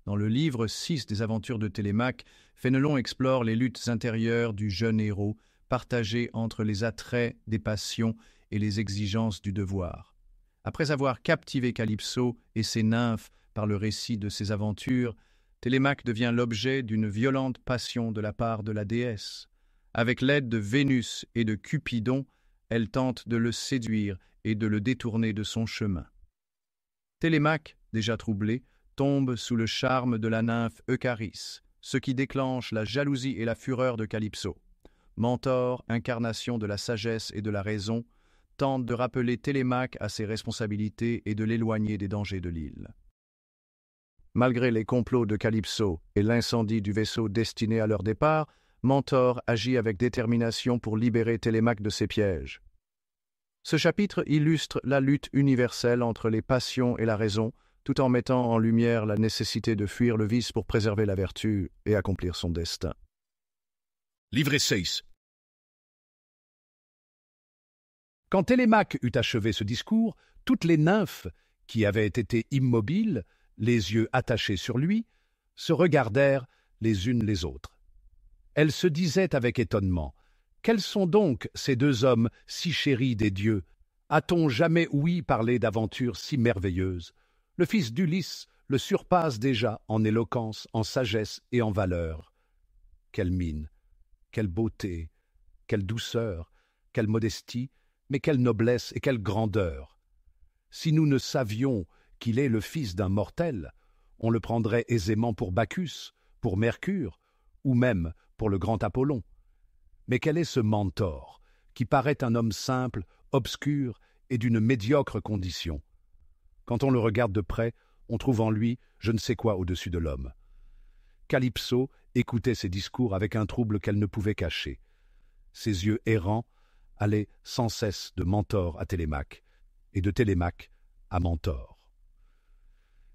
Dans le livre 6 des aventures de Télémaque, Fénelon explore les luttes intérieures du jeune héros, partagées entre les attraits des passions et les exigences du devoir. Après avoir captivé Calypso et ses nymphes par le récit de ses aventures, Télémaque devient l'objet d'une violente passion de la part de la déesse. Avec l'aide de Vénus et de Cupidon, elle tente de le séduire et de le détourner de son chemin. Télémaque, déjà troublé, tombe sous le charme de la nymphe Eucharis, ce qui déclenche la jalousie et la fureur de Calypso. Mentor, incarnation de la sagesse et de la raison, tente de rappeler Télémaque à ses responsabilités et de l'éloigner des dangers de l'île. Malgré les complots de Calypso et l'incendie du vaisseau destiné à leur départ, Mentor agit avec détermination pour libérer Télémaque de ses pièges. Ce chapitre illustre la lutte universelle entre les passions et la raison, tout en mettant en lumière la nécessité de fuir le vice pour préserver la vertu et accomplir son destin. Livret 6. Quand Télémaque eut achevé ce discours, toutes les nymphes, qui avaient été immobiles, les yeux attachés sur lui, se regardèrent les unes les autres. Elles se disaient avec étonnement : « Quels sont donc ces deux hommes si chéris des dieux ? A-t-on jamais ouï parler d'aventures si merveilleuses ? Le fils d'Ulysse le surpasse déjà en éloquence, en sagesse et en valeur. Quelle mine, quelle beauté, quelle douceur, quelle modestie, mais quelle noblesse et quelle grandeur ! Si nous ne savions qu'il est le fils d'un mortel, on le prendrait aisément pour Bacchus, pour Mercure, ou même pour le grand Apollon. Mais quel est ce Mentor, qui paraît un homme simple, obscur et d'une médiocre condition ? Quand on le regarde de près, on trouve en lui je ne sais quoi au-dessus de l'homme. Calypso écoutait ses discours avec un trouble qu'elle ne pouvait cacher. Ses yeux errants allaient sans cesse de Mentor à Télémaque, et de Télémaque à Mentor.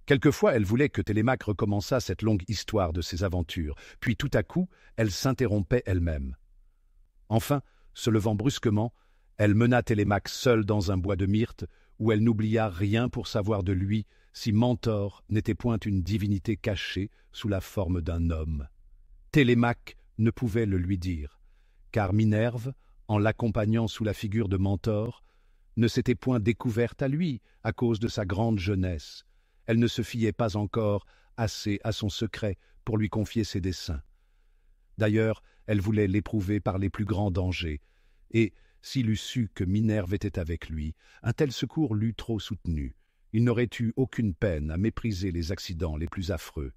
Quelquefois, elle voulait que Télémaque recommençât cette longue histoire de ses aventures, puis tout à coup, elle s'interrompait elle-même. Enfin, se levant brusquement, elle mena Télémaque seule dans un bois de myrte, où elle n'oublia rien pour savoir de lui si Mentor n'était point une divinité cachée sous la forme d'un homme. Télémaque ne pouvait le lui dire, car Minerve, en l'accompagnant sous la figure de Mentor, ne s'était point découverte à lui à cause de sa grande jeunesse. Elle ne se fiait pas encore assez à son secret pour lui confier ses desseins. D'ailleurs, elle voulait l'éprouver par les plus grands dangers, et, s'il eût su que Minerve était avec lui, un tel secours l'eût trop soutenu. Il n'aurait eu aucune peine à mépriser les accidents les plus affreux.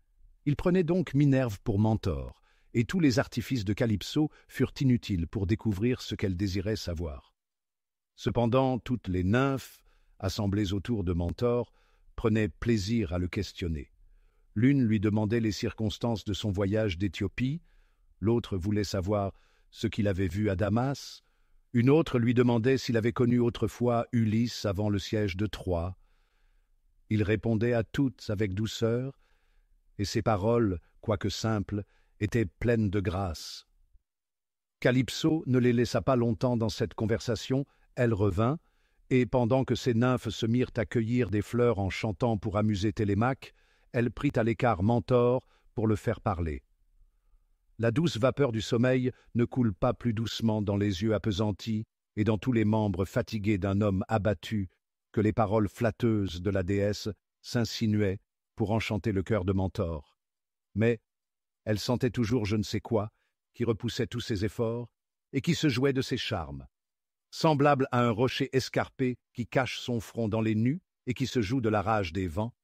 Il prenait donc Minerve pour Mentor, et tous les artifices de Calypso furent inutiles pour découvrir ce qu'elle désirait savoir. Cependant, toutes les nymphes, assemblées autour de Mentor, prenaient plaisir à le questionner. L'une lui demandait les circonstances de son voyage d'Éthiopie, l'autre voulait savoir ce qu'il avait vu à Damas, une autre lui demandait s'il avait connu autrefois Ulysse avant le siège de Troie. Il répondait à toutes avec douceur, et ses paroles, quoique simples, étaient pleines de grâce. Calypso ne les laissa pas longtemps dans cette conversation, elle revint, et pendant que ces nymphes se mirent à cueillir des fleurs en chantant pour amuser Télémaque, elle prit à l'écart Mentor pour le faire parler. La douce vapeur du sommeil ne coule pas plus doucement dans les yeux appesantis et dans tous les membres fatigués d'un homme abattu que les paroles flatteuses de la déesse s'insinuaient pour enchanter le cœur de Mentor. Mais elle sentait toujours je ne sais quoi qui repoussait tous ses efforts et qui se jouait de ses charmes. Semblable à un rocher escarpé qui cache son front dans les nues et qui se joue de la rage des vents,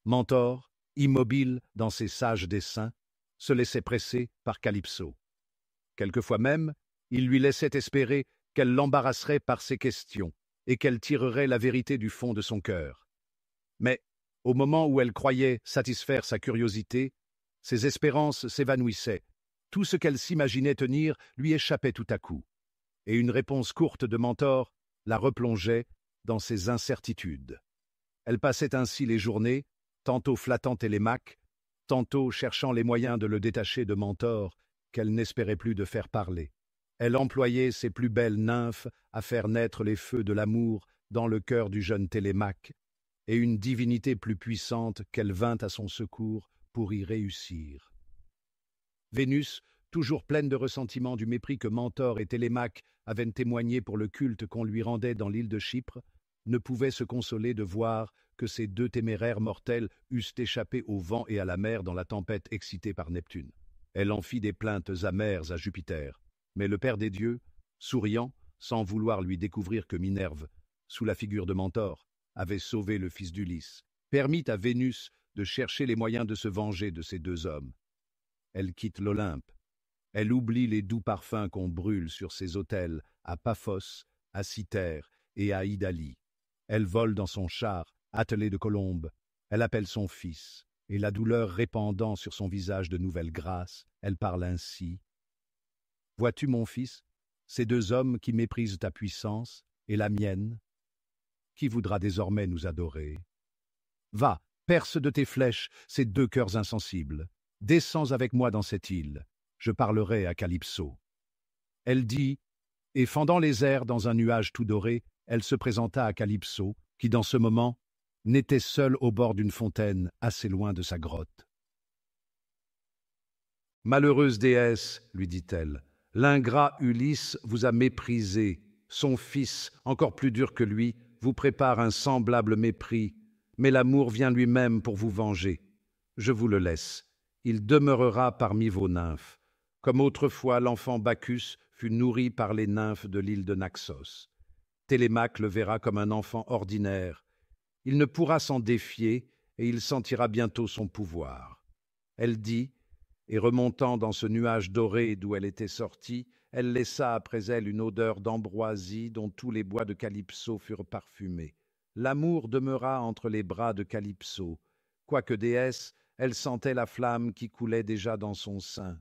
Mentor, immobile dans ses sages desseins, se laissait presser par Calypso. Quelquefois même, il lui laissait espérer qu'elle l'embarrasserait par ses questions et qu'elle tirerait la vérité du fond de son cœur. Mais, au moment où elle croyait satisfaire sa curiosité, ses espérances s'évanouissaient. Tout ce qu'elle s'imaginait tenir lui échappait tout à coup, et une réponse courte de Mentor la replongeait dans ses incertitudes. Elle passait ainsi les journées, tantôt flattant Télémaque, tantôt cherchant les moyens de le détacher de Mentor, qu'elle n'espérait plus de faire parler. Elle employait ses plus belles nymphes à faire naître les feux de l'amour dans le cœur du jeune Télémaque, et une divinité plus puissante qu'elle vint à son secours pour y réussir. Vénus, toujours pleine de ressentiment du mépris que Mentor et Télémaque avaient témoigné pour le culte qu'on lui rendait dans l'île de Chypre, ne pouvait se consoler de voir que ces deux téméraires mortels eussent échappé au vent et à la mer dans la tempête excitée par Neptune. Elle en fit des plaintes amères à Jupiter, mais le Père des dieux, souriant, sans vouloir lui découvrir que Minerve, sous la figure de Mentor, avait sauvé le fils d'Ulysse, permit à Vénus de chercher les moyens de se venger de ces deux hommes. Elle quitte l'Olympe. Elle oublie les doux parfums qu'on brûle sur ses autels à Paphos, à Cythère et à Idalie. Elle vole dans son char, attelé de colombes. Elle appelle son fils, et la douleur répandant sur son visage de nouvelles grâces, elle parle ainsi. « Vois-tu, mon fils, ces deux hommes qui méprisent ta puissance et la mienne? Qui voudra désormais nous adorer? Va, perce de tes flèches ces deux cœurs insensibles. Descends avec moi dans cette île. Je parlerai à Calypso. » Elle dit, et fendant les airs dans un nuage tout doré, elle se présenta à Calypso, qui dans ce moment n'était seule au bord d'une fontaine assez loin de sa grotte. « Malheureuse déesse, lui dit-elle, l'ingrat Ulysse vous a méprisé. Son fils, encore plus dur que lui, vous prépare un semblable mépris, mais l'amour vient lui-même pour vous venger. Je vous le laisse. Il demeurera parmi vos nymphes, comme autrefois l'enfant Bacchus fut nourri par les nymphes de l'île de Naxos. Télémaque le verra comme un enfant ordinaire. Il ne pourra s'en défier et il sentira bientôt son pouvoir. » Elle dit, et remontant dans ce nuage doré d'où elle était sortie, elle laissa après elle une odeur d'ambroisie dont tous les bois de Calypso furent parfumés. L'amour demeura entre les bras de Calypso. Quoique déesse, elle sentait la flamme qui coulait déjà dans son sein.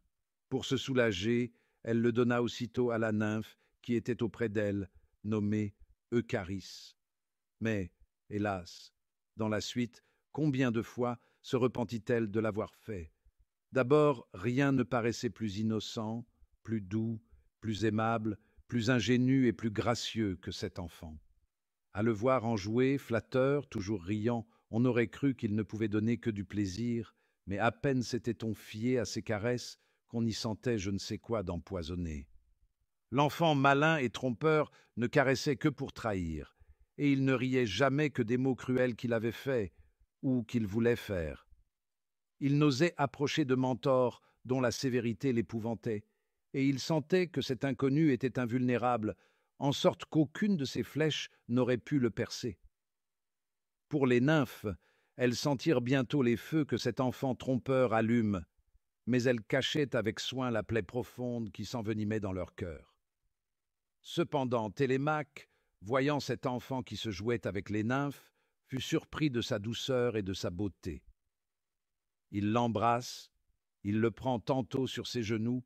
Pour se soulager, elle le donna aussitôt à la nymphe qui était auprès d'elle, nommée Eucharis. Mais, hélas, dans la suite, combien de fois se repentit-elle de l'avoir fait? D'abord, rien ne paraissait plus innocent, plus doux, plus aimable, plus ingénu et plus gracieux que cet enfant. À le voir enjoué, flatteur, toujours riant, on aurait cru qu'il ne pouvait donner que du plaisir, mais à peine s'était-on fié à ses caresses qu'on y sentait je ne sais quoi d'empoisonné. L'enfant malin et trompeur ne caressait que pour trahir, et il ne riait jamais que des mots cruels qu'il avait faits ou qu'il voulait faire. Il n'osait approcher de Mentor dont la sévérité l'épouvantait, et il sentait que cet inconnu était invulnérable, en sorte qu'aucune de ses flèches n'aurait pu le percer. Pour les nymphes, elles sentirent bientôt les feux que cet enfant trompeur allume, mais elles cachaient avec soin la plaie profonde qui s'envenimait dans leur cœur. Cependant, Télémaque, voyant cet enfant qui se jouait avec les nymphes, fut surpris de sa douceur et de sa beauté. Il l'embrasse, il le prend tantôt sur ses genoux,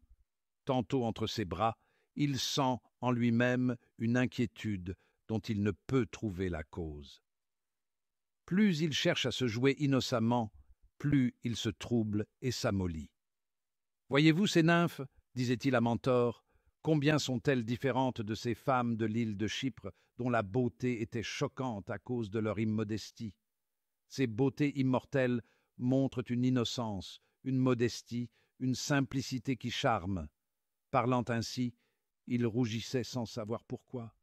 tantôt entre ses bras, il sent en lui-même une inquiétude dont il ne peut trouver la cause. Plus il cherche à se jouer innocemment, plus il se trouble et s'amollit. « Voyez-vous ces nymphes, disait-il à Mentor, combien sont-elles différentes de ces femmes de l'île de Chypre dont la beauté était choquante à cause de leur immodestie. Ces beautés immortelles montrent une innocence, une modestie, une simplicité qui charment. » Parlant ainsi, il rougissait sans savoir pourquoi.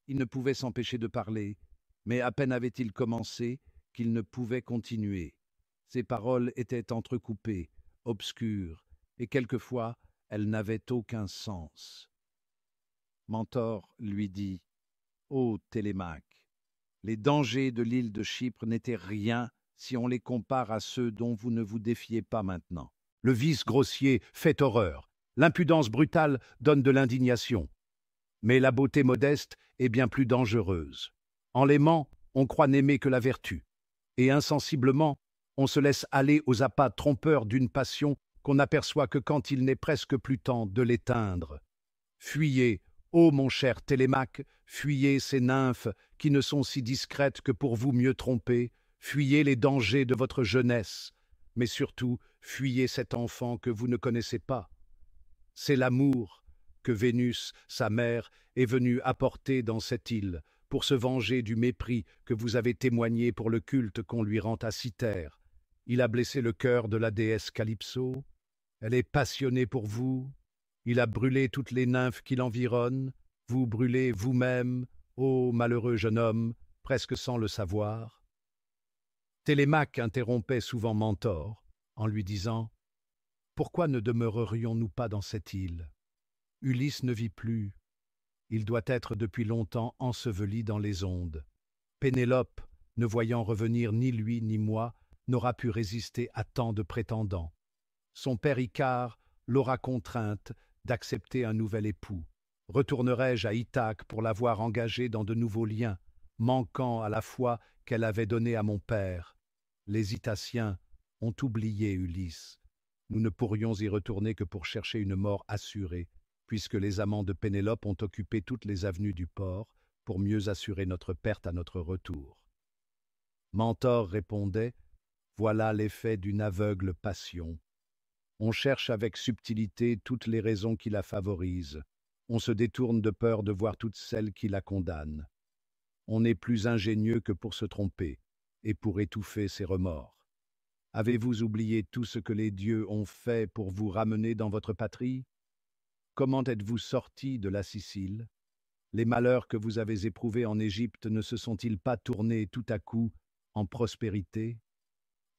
Il ne pouvait s'empêcher de parler, mais à peine avait-il commencé qu'il ne pouvait continuer. Ses paroles étaient entrecoupées, obscures, et quelquefois elles n'avaient aucun sens. Mentor lui dit « Ô Télémaque, les dangers de l'île de Chypre n'étaient rien si on les compare à ceux dont vous ne vous défiez pas maintenant. Le vice grossier fait horreur, l'impudence brutale donne de l'indignation. Mais la beauté modeste est bien plus dangereuse. En l'aimant, on croit n'aimer que la vertu, et insensiblement, on se laisse aller aux appâts trompeurs d'une passion qu'on n'aperçoit que quand il n'est presque plus temps de l'éteindre. Fuyez, ô mon cher Télémaque, fuyez ces nymphes qui ne sont si discrètes que pour vous mieux tromper, fuyez les dangers de votre jeunesse, mais surtout, fuyez cet enfant que vous ne connaissez pas. C'est l'amour que Vénus, sa mère, est venue apporter dans cette île pour se venger du mépris que vous avez témoigné pour le culte qu'on lui rend à Cythère. Il a blessé le cœur de la déesse Calypso. Elle est passionnée pour vous. Il a brûlé toutes les nymphes qui l'environnent. Vous brûlez vous-même, ô malheureux jeune homme, presque sans le savoir. Télémaque interrompait souvent Mentor, en lui disant « Pourquoi ne demeurerions-nous pas dans cette île? Ulysse ne vit plus. Il doit être depuis longtemps enseveli dans les ondes. Pénélope, ne voyant revenir ni lui ni moi, n'aura pu résister à tant de prétendants. Son père Icare l'aura contrainte d'accepter un nouvel époux. Retournerai-je à Ithaque pour l'avoir engagée dans de nouveaux liens, manquant à la foi qu'elle avait donnée à mon père? Les Itaciens ont oublié Ulysse. Nous ne pourrions y retourner que pour chercher une mort assurée, puisque les amants de Pénélope ont occupé toutes les avenues du port pour mieux assurer notre perte à notre retour. » Mentor répondait « Voilà l'effet d'une aveugle passion. On cherche avec subtilité toutes les raisons qui la favorisent. On se détourne de peur de voir toutes celles qui la condamnent. On est plus ingénieux que pour se tromper et pour étouffer ses remords. Avez-vous oublié tout ce que les dieux ont fait pour vous ramener dans votre patrie? Comment êtes-vous sortis de la Sicile? Les malheurs que vous avez éprouvés en Égypte ne se sont-ils pas tournés tout à coup en prospérité?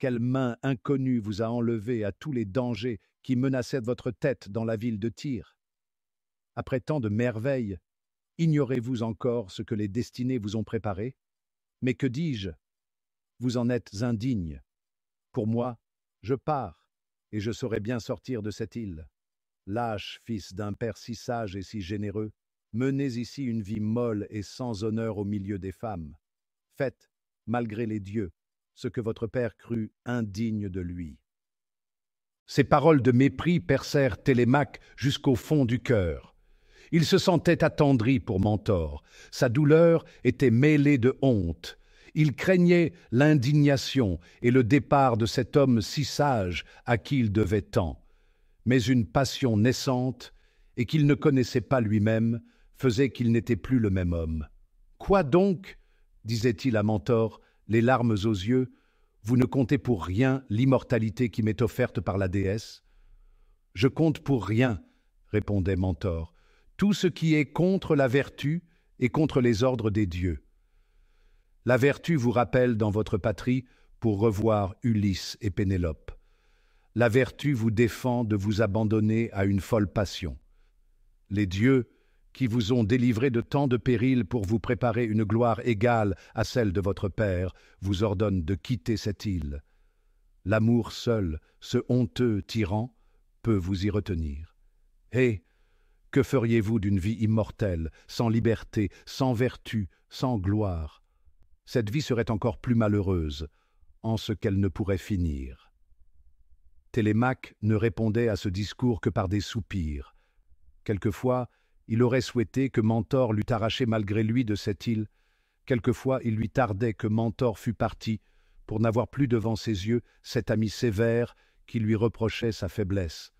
Quelle main inconnue vous a enlevé à tous les dangers qui menaçaient votre tête dans la ville de Tyr? Après tant de merveilles, ignorez-vous encore ce que les destinées vous ont préparé? Mais que dis-je? Vous en êtes indigne. Pour moi, je pars, et je saurai bien sortir de cette île. Lâche, fils d'un père si sage et si généreux, menez ici une vie molle et sans honneur au milieu des femmes. Faites, malgré les dieux, ce que votre père crut indigne de lui. » Ces paroles de mépris percèrent Télémaque jusqu'au fond du cœur. Il se sentait attendri pour Mentor. Sa douleur était mêlée de honte. Il craignait l'indignation et le départ de cet homme si sage à qui il devait tant. Mais une passion naissante, et qu'il ne connaissait pas lui-même, faisait qu'il n'était plus le même homme. « Quoi donc ?» disait-il à Mentor, les larmes aux yeux. « Vous ne comptez pour rien l'immortalité qui m'est offerte par la déesse ?»« Je compte pour rien, » répondait Mentor. « Tout ce qui est contre la vertu et contre les ordres des dieux. La vertu vous rappelle dans votre patrie pour revoir Ulysse et Pénélope. La vertu vous défend de vous abandonner à une folle passion. Les dieux, qui vous ont délivré de tant de périls pour vous préparer une gloire égale à celle de votre père, vous ordonnent de quitter cette île. L'amour seul, ce honteux tyran, peut vous y retenir. Et que feriez-vous d'une vie immortelle, sans liberté, sans vertu, sans gloire? Cette vie serait encore plus malheureuse, en ce qu'elle ne pourrait finir. » Télémaque ne répondait à ce discours que par des soupirs. Quelquefois, il aurait souhaité que Mentor l'eût arraché malgré lui de cette île. Quelquefois, il lui tardait que Mentor fût parti, pour n'avoir plus devant ses yeux cet ami sévère qui lui reprochait sa faiblesse.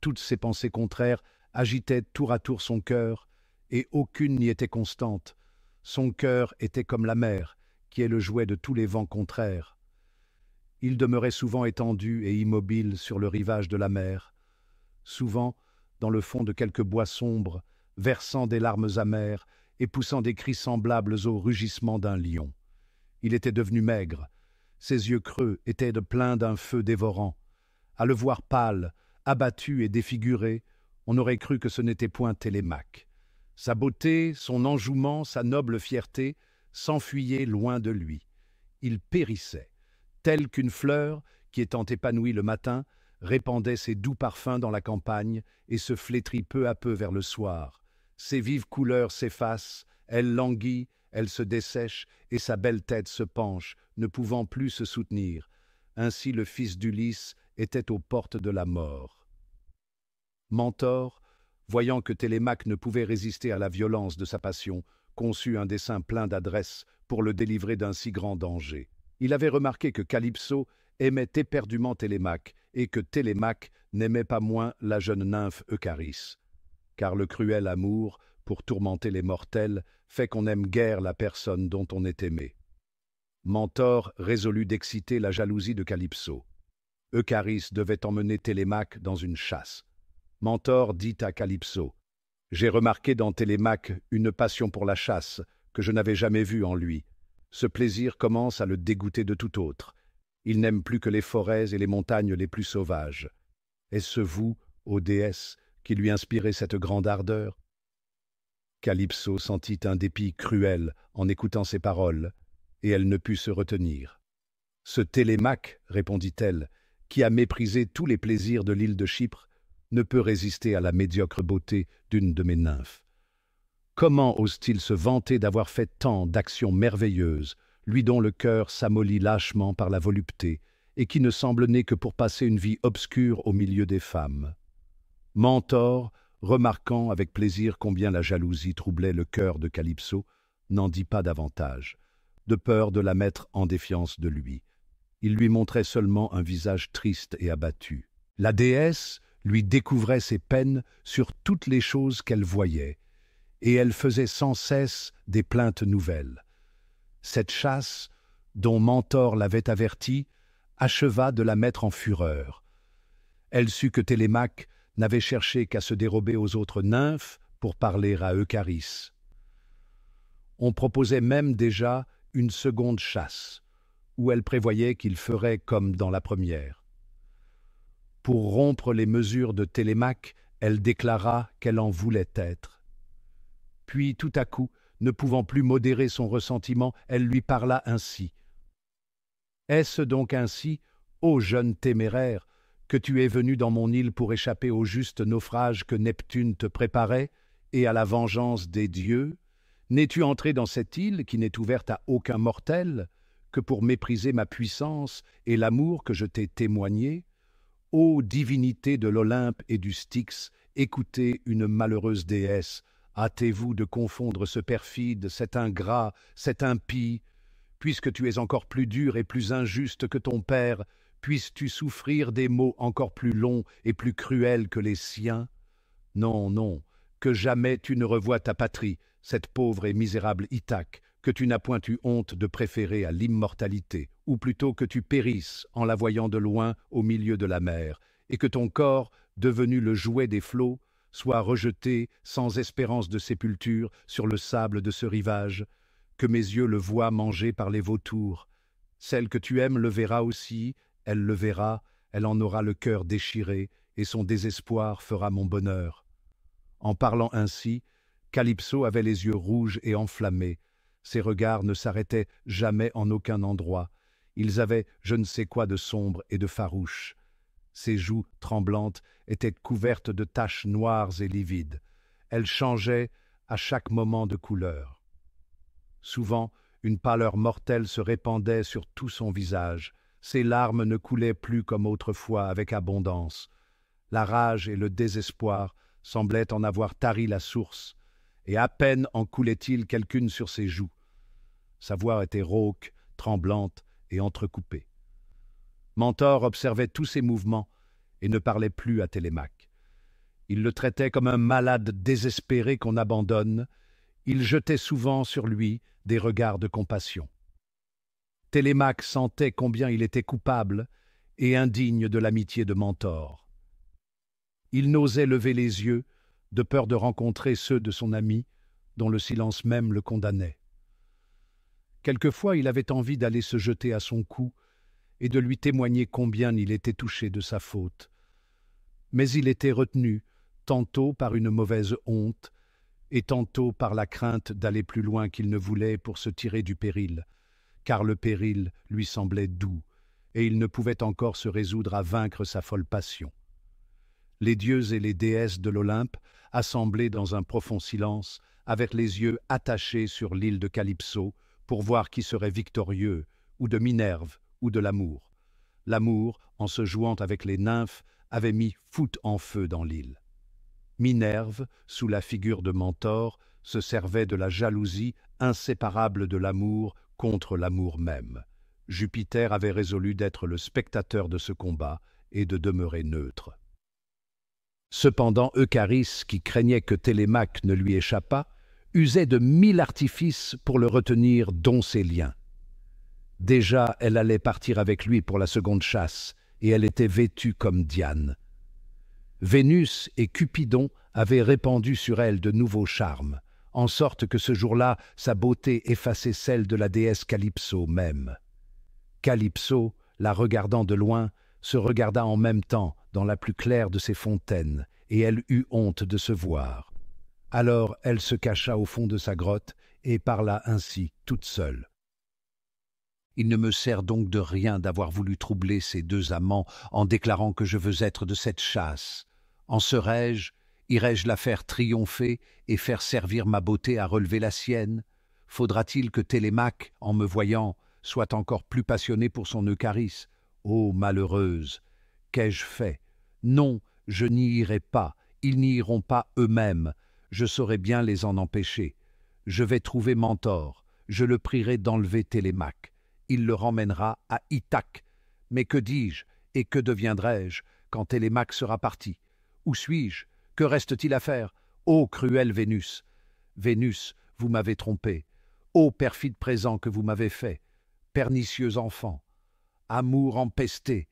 Toutes ces pensées contraires agitaient tour à tour son cœur, et aucune n'y était constante. Son cœur était comme la mer, qui est le jouet de tous les vents contraires. Il demeurait souvent étendu et immobile sur le rivage de la mer. Souvent, dans le fond de quelque bois sombre, versant des larmes amères et poussant des cris semblables au rugissement d'un lion. Il était devenu maigre. Ses yeux creux étaient pleins d'un feu dévorant. À le voir pâle, abattu et défiguré, on aurait cru que ce n'était point Télémaque. Sa beauté, son enjouement, sa noble fierté s'enfuyaient loin de lui. Il périssait, tel qu'une fleur qui, étant épanouie le matin, répandait ses doux parfums dans la campagne et se flétrit peu à peu vers le soir. Ses vives couleurs s'effacent, elle languit, elle se dessèche, et sa belle tête se penche, ne pouvant plus se soutenir. Ainsi le fils d'Ulysse était aux portes de la mort. Mentor, voyant que Télémaque ne pouvait résister à la violence de sa passion, conçut un dessein plein d'adresse pour le délivrer d'un si grand danger. Il avait remarqué que Calypso aimait éperdument Télémaque, et que Télémaque n'aimait pas moins la jeune nymphe Eucharis. Car le cruel amour, pour tourmenter les mortels, fait qu'on n'aime guère la personne dont on est aimé. Mentor résolut d'exciter la jalousie de Calypso. Eucharis devait emmener Télémaque dans une chasse. Mentor dit à Calypso: « J'ai remarqué dans Télémaque une passion pour la chasse que je n'avais jamais vue en lui. Ce plaisir commence à le dégoûter de tout autre. Il n'aime plus que les forêts et les montagnes les plus sauvages. Est-ce vous, ô déesse, qui lui inspirez cette grande ardeur ?» Calypso sentit un dépit cruel en écoutant ces paroles, et elle ne put se retenir. « Ce Télémaque, répondit-elle, qui a méprisé tous les plaisirs de l'île de Chypre, ne peut résister à la médiocre beauté d'une de mes nymphes. Comment ose-t-il se vanter d'avoir fait tant d'actions merveilleuses, lui dont le cœur s'amollit lâchement par la volupté, et qui ne semble né que pour passer une vie obscure au milieu des femmes ?» Mentor, remarquant avec plaisir combien la jalousie troublait le cœur de Calypso, n'en dit pas davantage, de peur de la mettre en défiance de lui. Il lui montrait seulement un visage triste et abattu. La déesse lui découvrait ses peines sur toutes les choses qu'elle voyait, et elle faisait sans cesse des plaintes nouvelles. Cette chasse, dont Mentor l'avait avertie, acheva de la mettre en fureur. Elle sut que Télémaque n'avait cherché qu'à se dérober aux autres nymphes pour parler à Eucharis. On proposait même déjà une seconde chasse, où elle prévoyait qu'il ferait comme dans la première. Pour rompre les mesures de Télémaque, elle déclara qu'elle en voulait être. Puis, tout à coup, ne pouvant plus modérer son ressentiment, elle lui parla ainsi. « Est-ce donc ainsi, ô jeune téméraire, que tu es venu dans mon île pour échapper au juste naufrage que Neptune te préparait et à la vengeance des dieux? N'es-tu entré dans cette île qui n'est ouverte à aucun mortel que pour mépriser ma puissance et l'amour que je t'ai témoigné? Ô divinité de l'Olympe et du Styx, écoutez une malheureuse déesse, hâtez-vous de confondre ce perfide, cet ingrat, cet impie. Puisque tu es encore plus dur et plus injuste que ton père, puisses-tu souffrir des maux encore plus longs et plus cruels que les siens? Non, non, que jamais tu ne revoies ta patrie, cette pauvre et misérable Ithaque, que tu n'as point eu honte de préférer à l'immortalité, ou plutôt que tu périsses en la voyant de loin au milieu de la mer, et que ton corps, devenu le jouet des flots, soit rejeté sans espérance de sépulture sur le sable de ce rivage, que mes yeux le voient manger par les vautours. Celle que tu aimes le verra aussi, elle le verra, elle en aura le cœur déchiré, et son désespoir fera mon bonheur. » En parlant ainsi, Calypso avait les yeux rouges et enflammés. Ses regards ne s'arrêtaient jamais en aucun endroit. Ils avaient je ne sais quoi de sombre et de farouche. Ses joues tremblantes étaient couvertes de taches noires et livides. Elles changeaient à chaque moment de couleur. Souvent, une pâleur mortelle se répandait sur tout son visage. Ses larmes ne coulaient plus comme autrefois avec abondance. La rage et le désespoir semblaient en avoir tari la source, et à peine en coulait-il quelqu'une sur ses joues. Sa voix était rauque, tremblante et entrecoupée. Mentor observait tous ses mouvements et ne parlait plus à Télémaque. Il le traitait comme un malade désespéré qu'on abandonne. Il jetait souvent sur lui des regards de compassion. Télémaque sentait combien il était coupable et indigne de l'amitié de Mentor. Il n'osait lever les yeux, de peur de rencontrer ceux de son ami, dont le silence même le condamnait. Quelquefois, il avait envie d'aller se jeter à son cou et de lui témoigner combien il était touché de sa faute. Mais il était retenu, tantôt par une mauvaise honte, et tantôt par la crainte d'aller plus loin qu'il ne voulait pour se tirer du péril, car le péril lui semblait doux, et il ne pouvait encore se résoudre à vaincre sa folle passion. Les dieux et les déesses de l'Olympe, assemblés dans un profond silence, avaient les yeux attachés sur l'île de Calypso pour voir qui serait victorieux, ou de Minerve, ou de l'amour. L'amour, en se jouant avec les nymphes, avait mis foot en feu dans l'île. Minerve, sous la figure de Mentor, se servait de la jalousie inséparable de l'amour contre l'amour même. Jupiter avait résolu d'être le spectateur de ce combat et de demeurer neutre. Cependant, Eucharis, qui craignait que Télémaque ne lui échappât, usait de 1000 artifices pour le retenir dont ses liens. Déjà, elle allait partir avec lui pour la seconde chasse, et elle était vêtue comme Diane. Vénus et Cupidon avaient répandu sur elle de nouveaux charmes, en sorte que ce jour-là, sa beauté effaçait celle de la déesse Calypso même. Calypso, la regardant de loin, se regarda en même temps dans la plus claire de ses fontaines, et elle eut honte de se voir. Alors elle se cacha au fond de sa grotte et parla ainsi, toute seule. Il ne me sert donc de rien d'avoir voulu troubler ces deux amants en déclarant que je veux être de cette chasse. En serais-je, irais-je la faire triompher et faire servir ma beauté à relever la sienne? Faudra-t-il que Télémaque, en me voyant, soit encore plus passionné pour son Eucharis? Ô malheureuse! Qu'ai-je fait? Non, je n'y irai pas, ils n'y iront pas eux-mêmes, je saurai bien les en empêcher. Je vais trouver Mentor, je le prierai d'enlever Télémaque. Il le ramènera à Ithaque. Mais que dis-je et que deviendrai-je quand Télémaque sera parti? Où suis-je? Que reste-t-il à faire? Ô cruelle Vénus! Vénus, vous m'avez trompé. Ô perfide présent que vous m'avez fait! Pernicieux enfant! Amour empesté!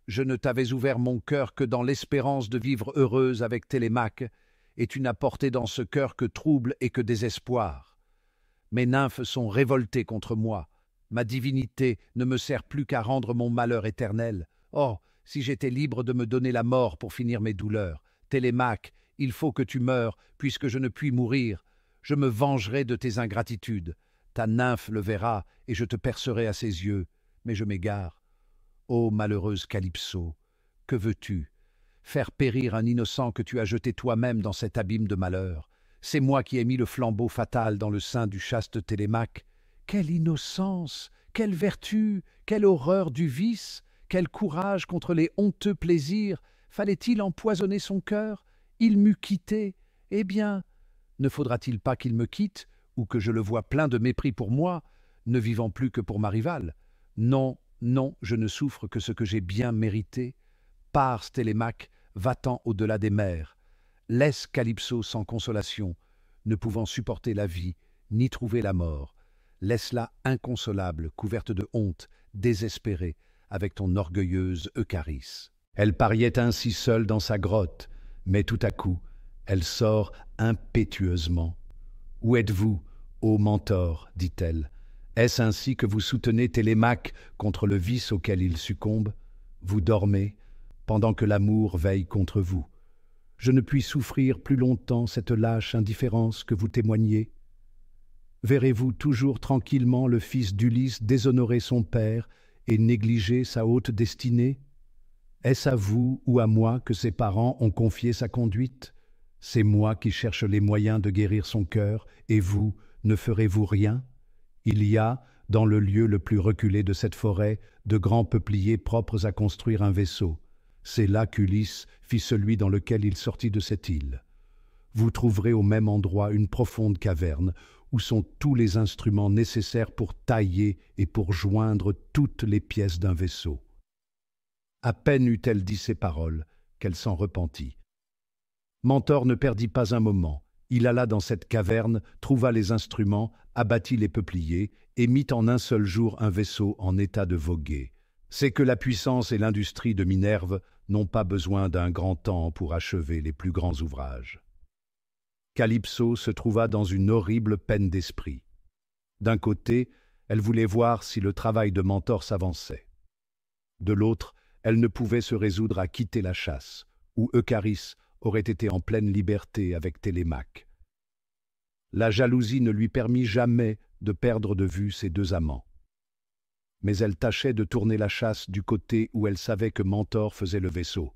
Je ne t'avais ouvert mon cœur que dans l'espérance de vivre heureuse avec Télémaque, et tu n'as porté dans ce cœur que trouble et que désespoir. Mes nymphes sont révoltées contre moi. Ma divinité ne me sert plus qu'à rendre mon malheur éternel. Oh, si j'étais libre de me donner la mort pour finir mes douleurs. Télémaque, il faut que tu meures, puisque je ne puis mourir. Je me vengerai de tes ingratitudes. Ta nymphe le verra, et je te percerai à ses yeux. Mais je m'égare. Ô malheureuse Calypso, que veux-tu? Faire périr un innocent que tu as jeté toi-même dans cet abîme de malheur. C'est moi qui ai mis le flambeau fatal dans le sein du chaste Télémaque. Quelle innocence, quelle vertu, quelle horreur du vice, quel courage contre les honteux plaisirs! Fallait-il empoisonner son cœur? Il m'eût quitté. Eh bien, ne faudra-t-il pas qu'il me quitte, ou que je le voie plein de mépris pour moi, ne vivant plus que pour ma rivale? Non, non, je ne souffre que ce que j'ai bien mérité. Pars, Télémaque, va-t'en au-delà des mers. Laisse Calypso sans consolation, ne pouvant supporter la vie, ni trouver la mort. Laisse-la inconsolable, couverte de honte, désespérée, avec ton orgueilleuse Eucharis. Elle pariait ainsi seule dans sa grotte, mais tout à coup, elle sort impétueusement. « Où êtes-vous, ô Mentor ?» dit-elle. « Est-ce ainsi que vous soutenez Télémaque contre le vice auquel il succombe? Vous dormez, pendant que l'amour veille contre vous. Je ne puis souffrir plus longtemps cette lâche indifférence que vous témoignez. Verrez-vous toujours tranquillement le fils d'Ulysse déshonorer son père et négliger sa haute destinée? Est-ce à vous ou à moi que ses parents ont confié sa conduite? C'est moi qui cherche les moyens de guérir son cœur, et vous, ne ferez-vous rien? Il y a, dans le lieu le plus reculé de cette forêt, de grands peupliers propres à construire un vaisseau. C'est là qu'Ulysse fit celui dans lequel il sortit de cette île. Vous trouverez au même endroit une profonde caverne, où sont tous les instruments nécessaires pour tailler et pour joindre toutes les pièces d'un vaisseau. À peine eut-elle dit ces paroles, qu'elle s'en repentit. Mentor ne perdit pas un moment. Il alla dans cette caverne, trouva les instruments, abattit les peupliers et mit en un seul jour un vaisseau en état de voguer. C'est que la puissance et l'industrie de Minerve n'ont pas besoin d'un grand temps pour achever les plus grands ouvrages. Calypso se trouva dans une horrible peine d'esprit. D'un côté, elle voulait voir si le travail de Mentor s'avançait. De l'autre, elle ne pouvait se résoudre à quitter la chasse, où Eucharis aurait été en pleine liberté avec Télémaque. La jalousie ne lui permit jamais de perdre de vue ses deux amants. Mais elle tâchait de tourner la chasse du côté où elle savait que Mentor faisait le vaisseau.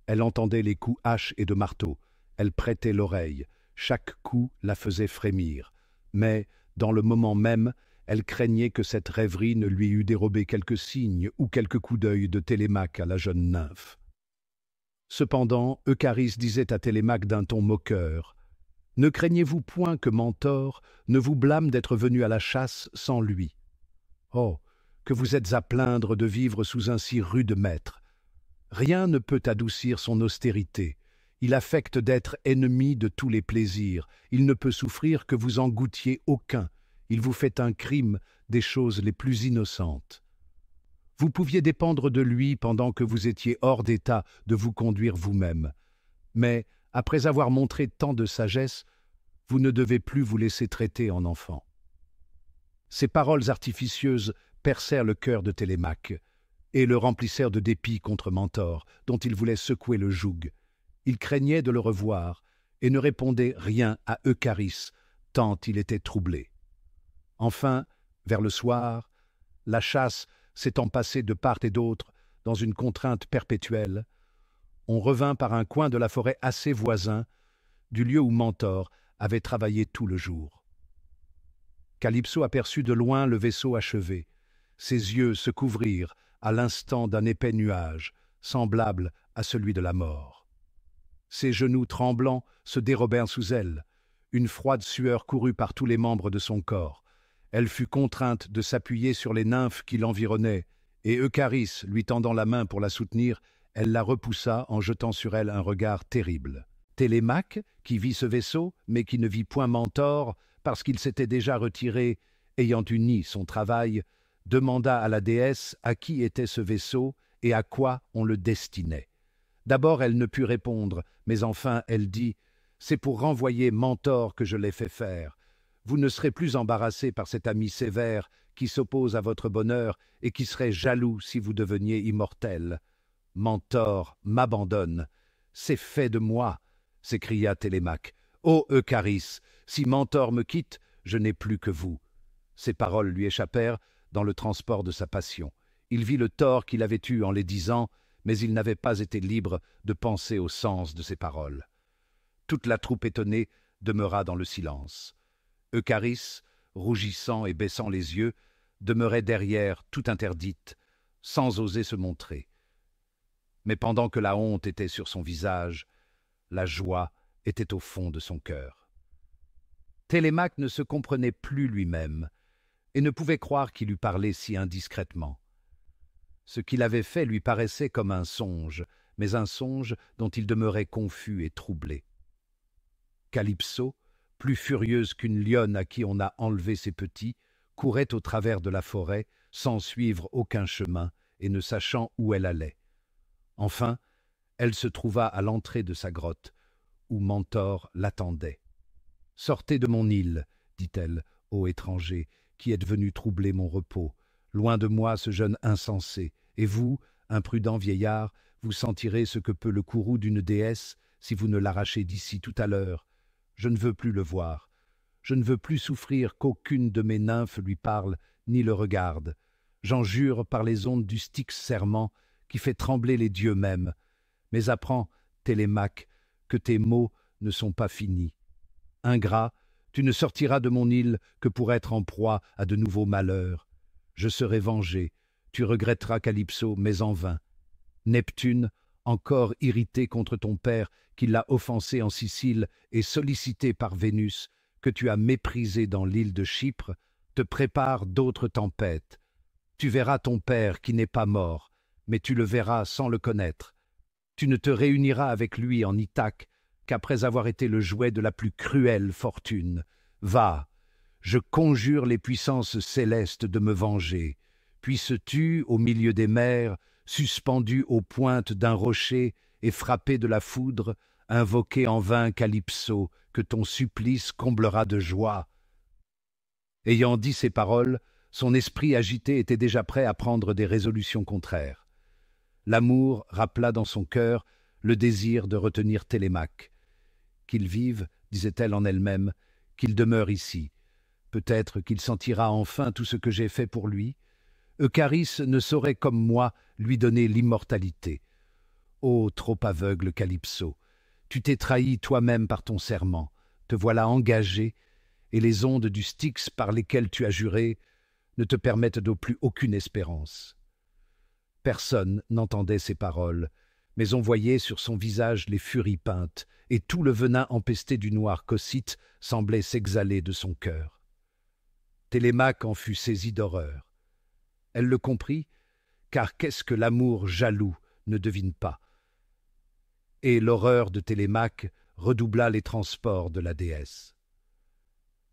Elle entendait les coups haches et de marteau, elle prêtait l'oreille, chaque coup la faisait frémir, mais, dans le moment même, elle craignait que cette rêverie ne lui eût dérobé quelques signes ou quelques coups d'œil de Télémaque à la jeune nymphe. Cependant, Eucharis disait à Télémaque d'un ton moqueur, « Ne craignez-vous point que Mentor ne vous blâme d'être venu à la chasse sans lui? Oh, que vous êtes à plaindre de vivre sous un si rude maître! Rien ne peut adoucir son austérité. Il affecte d'être ennemi de tous les plaisirs. Il ne peut souffrir que vous en goûtiez aucun. il vous fait un crime des choses les plus innocentes. Vous pouviez dépendre de lui pendant que vous étiez hors d'état de vous conduire vous-même. Mais, après avoir montré tant de sagesse, vous ne devez plus vous laisser traiter en enfant. » Ces paroles artificieuses percèrent le cœur de Télémaque et le remplissèrent de dépit contre Mentor, dont il voulait secouer le joug. Il craignait de le revoir et ne répondait rien à Eucharis, tant il était troublé. Enfin, vers le soir, la chasse s'étant passée de part et d'autre dans une contrainte perpétuelle, on revint par un coin de la forêt assez voisin du lieu où Mentor avait travaillé tout le jour. Calypso aperçut de loin le vaisseau achevé. Ses yeux se couvrirent à l'instant d'un épais nuage, semblable à celui de la mort. Ses genoux tremblants se dérobèrent sous elle. Une froide sueur courut par tous les membres de son corps. Elle fut contrainte de s'appuyer sur les nymphes qui l'environnaient, et Eucharis, lui tendant la main pour la soutenir, elle la repoussa en jetant sur elle un regard terrible. Télémaque, qui vit ce vaisseau, mais qui ne vit point Mentor, parce qu'il s'était déjà retiré, ayant uni son travail, demanda à la déesse à qui était ce vaisseau et à quoi on le destinait. D'abord elle ne put répondre, mais enfin elle dit « C'est pour renvoyer Mentor que je l'ai fait faire. Vous ne serez plus embarrassé par cet ami sévère qui s'oppose à votre bonheur et qui serait jaloux si vous deveniez immortel. Mentor m'abandonne. C'est fait de moi, » s'écria Télémaque. « Ô Eucharis, si Mentor me quitte, je n'ai plus que vous. » Ces paroles lui échappèrent dans le transport de sa passion. Il vit le tort qu'il avait eu en les disant, mais il n'avait pas été libre de penser au sens de ces paroles. Toute la troupe étonnée demeura dans le silence. Eucharis, rougissant et baissant les yeux, demeurait derrière, tout interdite, sans oser se montrer. Mais pendant que la honte était sur son visage, la joie était au fond de son cœur. Télémaque ne se comprenait plus lui-même et ne pouvait croire qu'il eût parlé si indiscrètement. Ce qu'il avait fait lui paraissait comme un songe, mais un songe dont il demeurait confus et troublé. Calypso, plus furieuse qu'une lionne à qui on a enlevé ses petits, courait au travers de la forêt, sans suivre aucun chemin et ne sachant où elle allait. Enfin, elle se trouva à l'entrée de sa grotte, où Mentor l'attendait. « Sortez de mon île, dit-elle, ô étranger, qui êtes venu troubler mon repos. Loin de moi ce jeune insensé, et vous, imprudent vieillard, vous sentirez ce que peut le courroux d'une déesse si vous ne l'arrachez d'ici tout à l'heure. Je ne veux plus le voir. Je ne veux plus souffrir qu'aucune de mes nymphes lui parle ni le regarde. J'en jure par les ondes du Styx serment qui fait trembler les dieux mêmes. Mais apprends, Télémaque, que tes maux ne sont pas finis. Ingrat, tu ne sortiras de mon île que pour être en proie à de nouveaux malheurs. Je serai vengé, tu regretteras Calypso, mais en vain. Neptune, encore irrité contre ton père qui l'a offensé en Sicile et sollicité par Vénus, que tu as méprisé dans l'île de Chypre, te prépare d'autres tempêtes. Tu verras ton père qui n'est pas mort, mais tu le verras sans le connaître. Tu ne te réuniras avec lui en Ithaque qu'après avoir été le jouet de la plus cruelle fortune. Va, je conjure les puissances célestes de me venger. Puisses-tu, au milieu des mers, suspendu aux pointes d'un rocher et frappé de la foudre, invoquer en vain Calypso, que ton supplice comblera de joie. » Ayant dit ces paroles, son esprit agité était déjà prêt à prendre des résolutions contraires. L'amour rappela dans son cœur le désir de retenir Télémaque. « Qu'il vive, disait-elle en elle-même, qu'il demeure ici. Peut-être qu'il sentira enfin tout ce que j'ai fait pour lui. Eucharis ne saurait comme moi lui donner l'immortalité. Ô trop aveugle Calypso, tu t'es trahi toi-même par ton serment, te voilà engagé, et les ondes du Styx par lesquelles tu as juré ne te permettent donc plus aucune espérance. » Personne n'entendait ces paroles, mais on voyait sur son visage les furies peintes, et tout le venin empesté du noir cocyte semblait s'exhaler de son cœur. Télémaque en fut saisi d'horreur. Elle le comprit, car qu'est-ce que l'amour jaloux ne devine pas? Et l'horreur de Télémaque redoubla les transports de la déesse.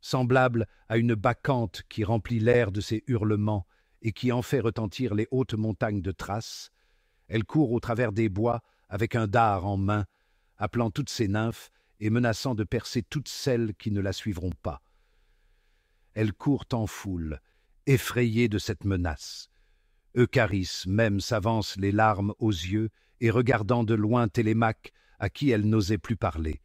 semblable à une bacchante qui remplit l'air de ses hurlements et qui en fait retentir les hautes montagnes de Thrace. Elle court au travers des bois avec un dard en main, appelant toutes ses nymphes et menaçant de percer toutes celles qui ne la suivront pas. Elle court en foule, effrayée de cette menace. Eucharis même s'avance les larmes aux yeux et regardant de loin Télémaque, à qui elle n'osait plus parler.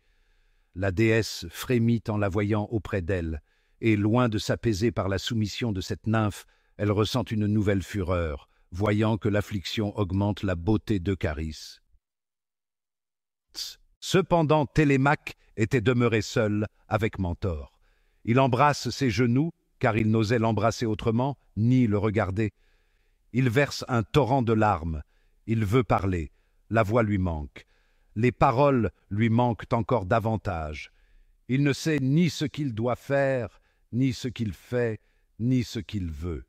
La déesse frémit en la voyant auprès d'elle, et loin de s'apaiser par la soumission de cette nymphe, elle ressent une nouvelle fureur, voyant que l'affliction augmente la beauté d'Eucharis. Cependant, Télémaque était demeuré seul avec Mentor. Il embrasse ses genoux, car il n'osait l'embrasser autrement, ni le regarder. Il verse un torrent de larmes. Il veut parler. La voix lui manque. Les paroles lui manquent encore davantage. Il ne sait ni ce qu'il doit faire, ni ce qu'il fait, ni ce qu'il veut.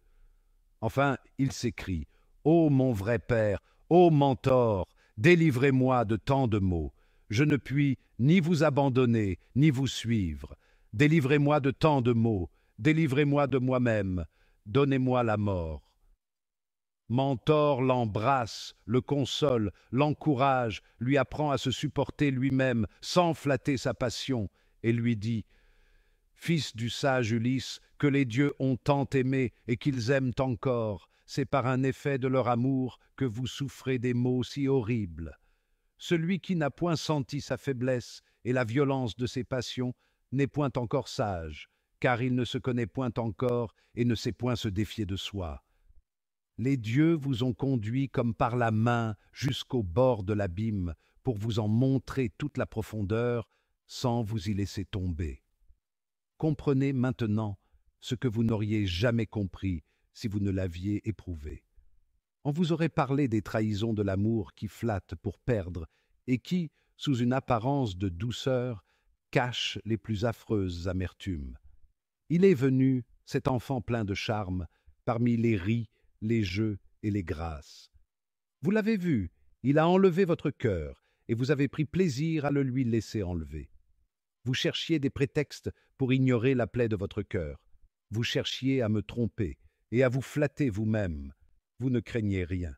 Enfin, il s'écrie « Ô mon vrai père, ô Mentor, délivrez-moi de tant de maux. Je ne puis ni vous abandonner, ni vous suivre. Délivrez-moi de tant de maux. Délivrez-moi de moi-même. Donnez-moi la mort. » Mentor l'embrasse, le console, l'encourage, lui apprend à se supporter lui-même sans flatter sa passion, et lui dit « Fils du sage Ulysse, que les dieux ont tant aimé et qu'ils aiment encore, c'est par un effet de leur amour que vous souffrez des maux si horribles. Celui qui n'a point senti sa faiblesse et la violence de ses passions n'est point encore sage, car il ne se connaît point encore et ne sait point se défier de soi. Les dieux vous ont conduit comme par la main jusqu'au bord de l'abîme pour vous en montrer toute la profondeur sans vous y laisser tomber. Comprenez maintenant ce que vous n'auriez jamais compris si vous ne l'aviez éprouvé. On vous aurait parlé des trahisons de l'amour qui flatte pour perdre et qui, sous une apparence de douceur, cachent les plus affreuses amertumes. Il est venu, cet enfant plein de charme, parmi les ris, les jeux et les grâces. Vous l'avez vu, il a enlevé votre cœur, et vous avez pris plaisir à le lui laisser enlever. Vous cherchiez des prétextes pour ignorer la plaie de votre cœur. Vous cherchiez à me tromper et à vous flatter vous-même. Vous ne craignez rien.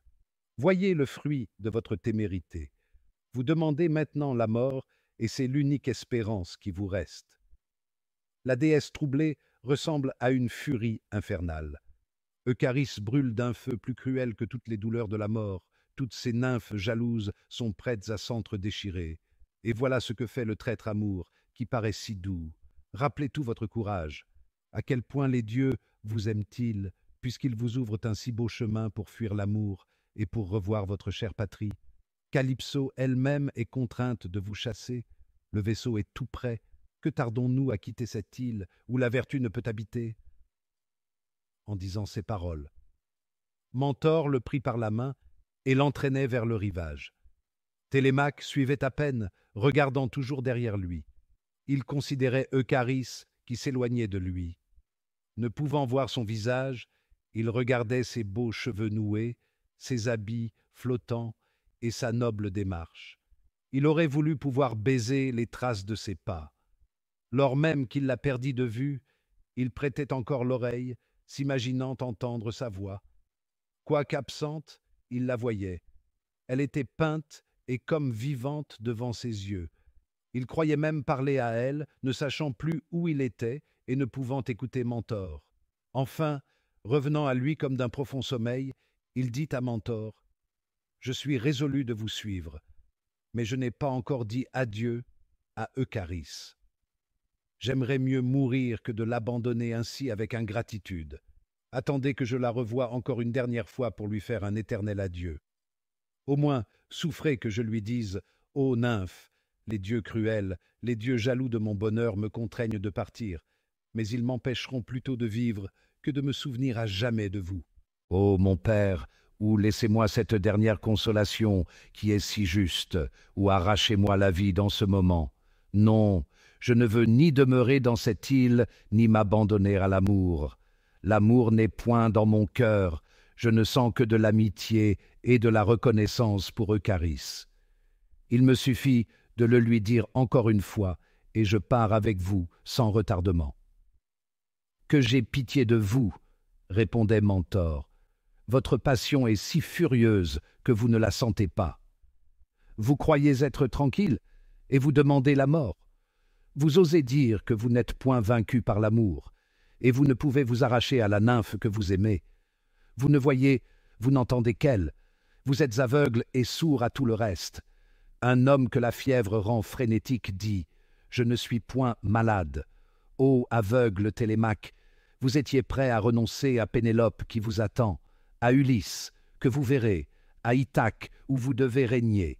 Voyez le fruit de votre témérité. Vous demandez maintenant la mort, et c'est l'unique espérance qui vous reste. La déesse troublée ressemble à une furie infernale. Eucharis brûle d'un feu plus cruel que toutes les douleurs de la mort. Toutes ces nymphes jalouses sont prêtes à s'entre-déchirer. Et voilà ce que fait le traître amour, qui paraît si doux. Rappelez tout votre courage. À quel point les dieux vous aiment-ils, puisqu'ils vous ouvrent un si beau chemin pour fuir l'amour et pour revoir votre chère patrie. Calypso elle-même est contrainte de vous chasser. Le vaisseau est tout prêt. Que tardons-nous à quitter cette île où la vertu ne peut habiter ? En disant ces paroles, Mentor le prit par la main et l'entraînait vers le rivage. Télémaque suivait à peine, regardant toujours derrière lui. Il considérait Eucharis qui s'éloignait de lui. Ne pouvant voir son visage, il regardait ses beaux cheveux noués, ses habits flottants et sa noble démarche. Il aurait voulu pouvoir baiser les traces de ses pas. Lors même qu'il la perdit de vue, il prêtait encore l'oreille, s'imaginant entendre sa voix. Quoiqu'absente, il la voyait. Elle était peinte et comme vivante devant ses yeux. Il croyait même parler à elle, ne sachant plus où il était et ne pouvant écouter Mentor. Enfin, revenant à lui comme d'un profond sommeil, il dit à Mentor « Je suis résolu de vous suivre, mais je n'ai pas encore dit adieu à Eucharis. J'aimerais mieux mourir que de l'abandonner ainsi avec ingratitude. Attendez que je la revoie encore une dernière fois pour lui faire un éternel adieu. Au moins, souffrez que je lui dise « Ô nymphes, les dieux cruels, les dieux jaloux de mon bonheur me contraignent de partir, mais ils m'empêcheront plutôt de vivre que de me souvenir à jamais de vous. Ô mon père, ou laissez-moi cette dernière consolation qui est si juste, ou arrachez-moi la vie dans ce moment. Non, je ne veux ni demeurer dans cette île, ni m'abandonner à l'amour. L'amour n'est point dans mon cœur, je ne sens que de l'amitié et de la reconnaissance pour Eucharis. Il me suffit de le lui dire encore une fois, et je pars avec vous sans retardement. Que j'ai pitié de vous, répondait Mentor. Votre passion est si furieuse que vous ne la sentez pas. Vous croyez être tranquille et vous demandez la mort. Vous osez dire que vous n'êtes point vaincu par l'amour, et vous ne pouvez vous arracher à la nymphe que vous aimez. Vous ne voyez, vous n'entendez qu'elle. Vous êtes aveugle et sourd à tout le reste. Un homme que la fièvre rend frénétique dit « Je ne suis point malade ». Ô aveugle Télémaque, vous étiez prêt à renoncer à Pénélope qui vous attend, à Ulysse, que vous verrez, à Ithaque, où vous devez régner,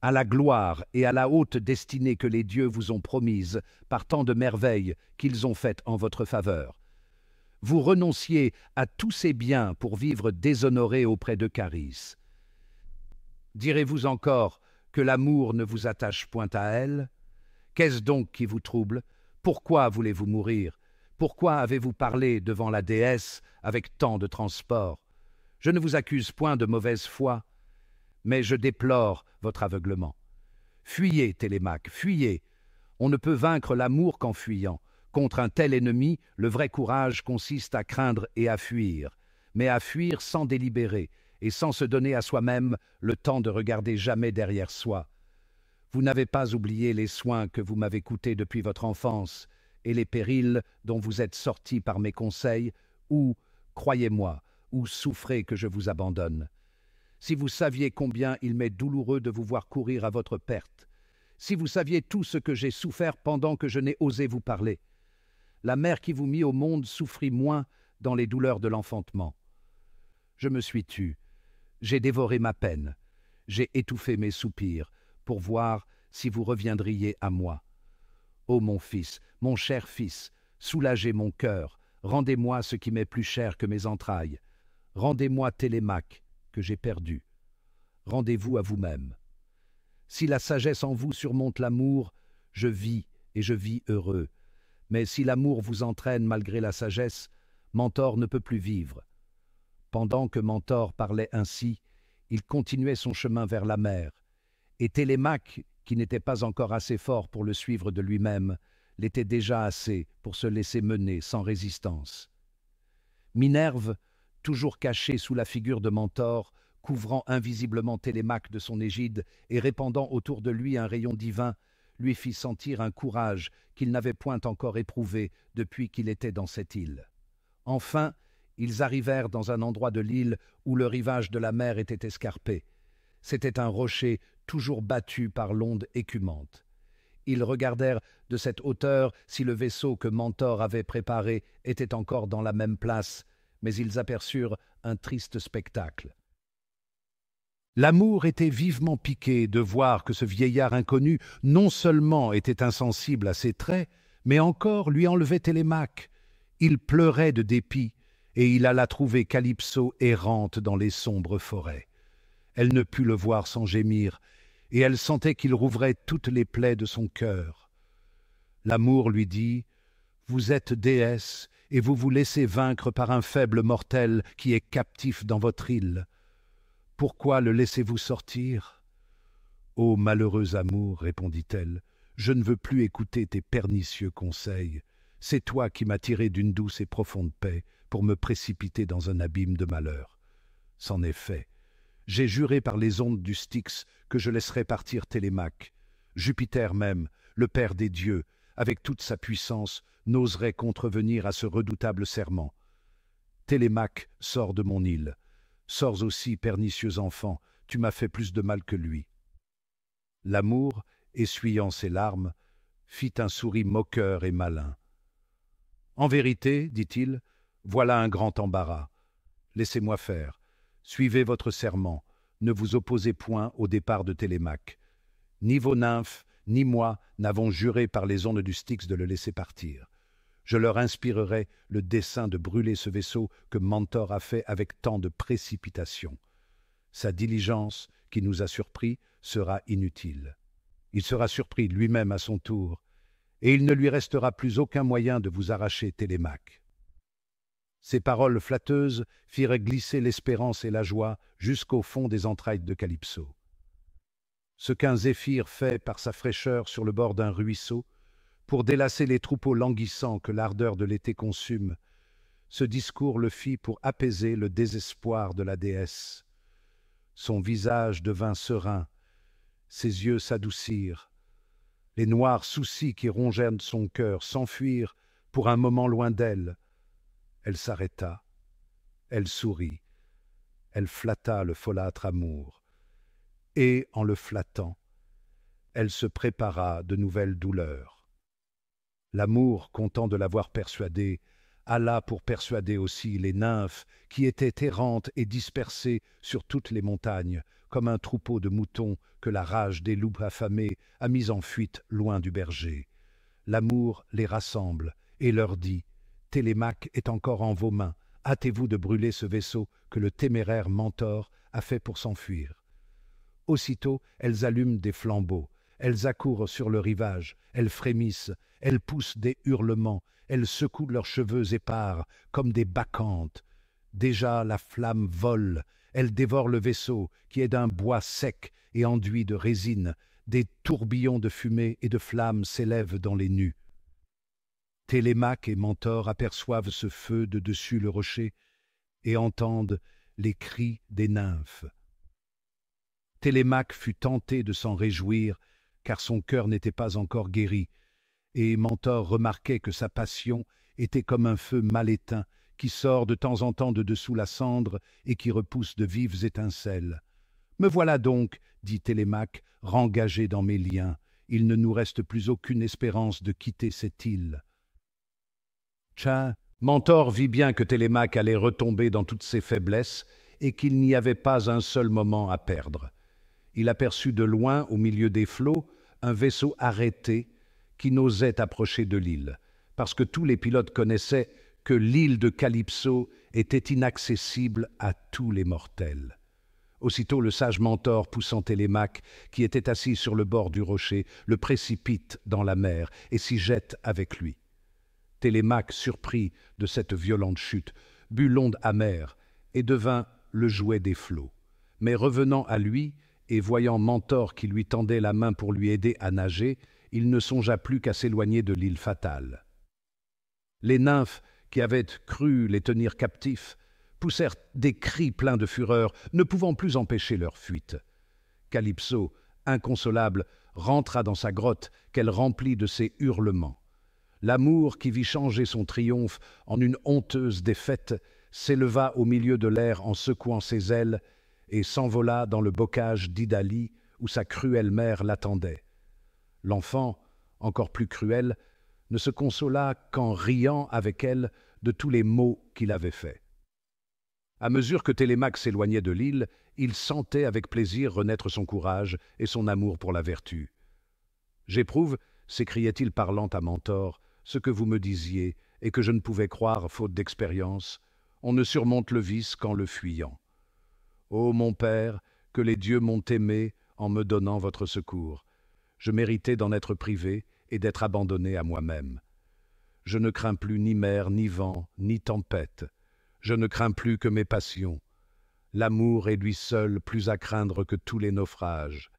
à la gloire et à la haute destinée que les dieux vous ont promise par tant de merveilles qu'ils ont faites en votre faveur. Vous renonciez à tous ces biens pour vivre déshonoré auprès de Charisse. Direz-vous encore que l'amour ne vous attache point à elle? Qu'est-ce donc qui vous trouble? Pourquoi voulez-vous mourir? Pourquoi avez-vous parlé devant la déesse avec tant de transport? Je ne vous accuse point de mauvaise foi, mais je déplore votre aveuglement. Fuyez, Télémaque, fuyez. On ne peut vaincre l'amour qu'en fuyant. Contre un tel ennemi, le vrai courage consiste à craindre et à fuir, mais à fuir sans délibérer et sans se donner à soi-même le temps de regarder jamais derrière soi. Vous n'avez pas oublié les soins que vous m'avez coûtés depuis votre enfance et les périls dont vous êtes sortis par mes conseils, ou, croyez-moi, ou souffrez que je vous abandonne. Si vous saviez combien il m'est douloureux de vous voir courir à votre perte, si vous saviez tout ce que j'ai souffert pendant que je n'ai osé vous parler. La mère qui vous mit au monde souffrit moins dans les douleurs de l'enfantement. Je me suis tu, j'ai dévoré ma peine, j'ai étouffé mes soupirs, pour voir si vous reviendriez à moi. Ô mon fils, mon cher fils, soulagez mon cœur, rendez-moi ce qui m'est plus cher que mes entrailles. Rendez-moi Télémaque, que j'ai perdu. Rendez-vous à vous-même. Si la sagesse en vous surmonte l'amour, je vis et je vis heureux. Mais si l'amour vous entraîne malgré la sagesse, Mentor ne peut plus vivre. Pendant que Mentor parlait ainsi, il continuait son chemin vers la mer, et Télémaque, qui n'était pas encore assez fort pour le suivre de lui-même, l'était déjà assez pour se laisser mener sans résistance. Minerve, toujours cachée sous la figure de Mentor, couvrant invisiblement Télémaque de son égide et répandant autour de lui un rayon divin, lui fit sentir un courage qu'il n'avait point encore éprouvé depuis qu'il était dans cette île. Enfin, ils arrivèrent dans un endroit de l'île où le rivage de la mer était escarpé. C'était un rocher toujours battu par l'onde écumante. Ils regardèrent de cette hauteur si le vaisseau que Mentor avait préparé était encore dans la même place, mais ils aperçurent un triste spectacle. L'amour était vivement piqué de voir que ce vieillard inconnu non seulement était insensible à ses traits, mais encore lui enlevait Télémaque. Il pleurait de dépit, et il alla trouver Calypso errante dans les sombres forêts. Elle ne put le voir sans gémir, et elle sentait qu'il rouvrait toutes les plaies de son cœur. L'amour lui dit « Vous êtes déesse, et vous vous laissez vaincre par un faible mortel qui est captif dans votre île. Pourquoi le laissez-vous sortir ?»« Ô malheureux amour, répondit-elle, je ne veux plus écouter tes pernicieux conseils. C'est toi qui m'as tiré d'une douce et profonde paix pour me précipiter dans un abîme de malheur. C'en est fait. J'ai juré par les ondes du Styx que je laisserais partir Télémaque. Jupiter même, le père des dieux, avec toute sa puissance, n'oserait contrevenir à ce redoutable serment. Télémaque, sors de mon île. Sors aussi, pernicieux enfant, tu m'as fait plus de mal que lui. » L'amour, essuyant ses larmes, fit un sourire moqueur et malin. « En vérité, dit-il, voilà un grand embarras. Laissez-moi faire. Suivez votre serment. Ne vous opposez point au départ de Télémaque. Ni vos nymphes, ni moi n'avons juré par les ondes du Styx de le laisser partir. Je leur inspirerai le dessein de brûler ce vaisseau que Mentor a fait avec tant de précipitation. Sa diligence, qui nous a surpris, sera inutile. Il sera surpris lui-même à son tour, et il ne lui restera plus aucun moyen de vous arracher Télémaque. » Ces paroles flatteuses firent glisser l'espérance et la joie jusqu'au fond des entrailles de Calypso. Ce qu'un zéphyr fait par sa fraîcheur sur le bord d'un ruisseau, pour délasser les troupeaux languissants que l'ardeur de l'été consume, Ce discours le fit pour apaiser le désespoir de la déesse. Son visage devint serein, ses yeux s'adoucirent. Les noirs soucis qui rongèrent son cœur s'enfuirent pour un moment loin d'elle. Elle s'arrêta, elle sourit, elle flatta le folâtre amour, et, en le flattant, elle se prépara de nouvelles douleurs. L'amour, content de l'avoir persuadée, alla pour persuader aussi les nymphes qui étaient errantes et dispersées sur toutes les montagnes, comme un troupeau de moutons que la rage des loups affamés a mis en fuite loin du berger. L'amour les rassemble et leur dit « Télémaque est encore en vos mains, hâtez-vous de brûler ce vaisseau que le téméraire Mentor a fait pour s'enfuir. » Aussitôt, elles allument des flambeaux, elles accourent sur le rivage, elles frémissent, elles poussent des hurlements, elles secouent leurs cheveux épars comme des bacchantes. Déjà la flamme vole, elle dévore le vaisseau qui est d'un bois sec et enduit de résine. Des tourbillons de fumée et de flammes s'élèvent dans les nues. Télémaque et Mentor aperçoivent ce feu de dessus le rocher et entendent les cris des nymphes. Télémaque fut tenté de s'en réjouir, car son cœur n'était pas encore guéri, et Mentor remarquait que sa passion était comme un feu mal éteint qui sort de temps en temps de dessous la cendre et qui repousse de vives étincelles. « Me voilà donc, dit Télémaque, rengagé dans mes liens. Il ne nous reste plus aucune espérance de quitter cette île. » Tiens, Mentor vit bien que Télémaque allait retomber dans toutes ses faiblesses et qu'il n'y avait pas un seul moment à perdre. Il aperçut de loin, au milieu des flots, un vaisseau arrêté qui n'osait approcher de l'île, parce que tous les pilotes connaissaient que l'île de Calypso était inaccessible à tous les mortels. Aussitôt le sage Mentor, poussant Télémaque, qui était assis sur le bord du rocher, le précipite dans la mer et s'y jette avec lui. Télémaque, surpris de cette violente chute, but l'onde amère et devint le jouet des flots. Mais revenant à lui, et voyant Mentor qui lui tendait la main pour lui aider à nager, il ne songea plus qu'à s'éloigner de l'île fatale. Les nymphes, qui avaient cru les tenir captifs, poussèrent des cris pleins de fureur, ne pouvant plus empêcher leur fuite. Calypso, inconsolable, rentra dans sa grotte qu'elle remplit de ses hurlements. L'amour, qui vit changer son triomphe en une honteuse défaite, s'éleva au milieu de l'air en secouant ses ailes et s'envola dans le bocage d'Idalie où sa cruelle mère l'attendait. L'enfant, encore plus cruel, ne se consola qu'en riant avec elle de tous les maux qu'il avait faits. À mesure que Télémaque s'éloignait de l'île, il sentait avec plaisir renaître son courage et son amour pour la vertu. « J'éprouve, s'écriait-il parlant à Mentor, ce que vous me disiez et que je ne pouvais croire faute d'expérience. On ne surmonte le vice qu'en le fuyant. Ô mon Père, que les dieux m'ont aimé en me donnant votre secours. Je méritais d'en être privé et d'être abandonné à moi-même. Je ne crains plus ni mer, ni vent, ni tempête. Je ne crains plus que mes passions. L'amour est lui seul plus à craindre que tous les naufrages.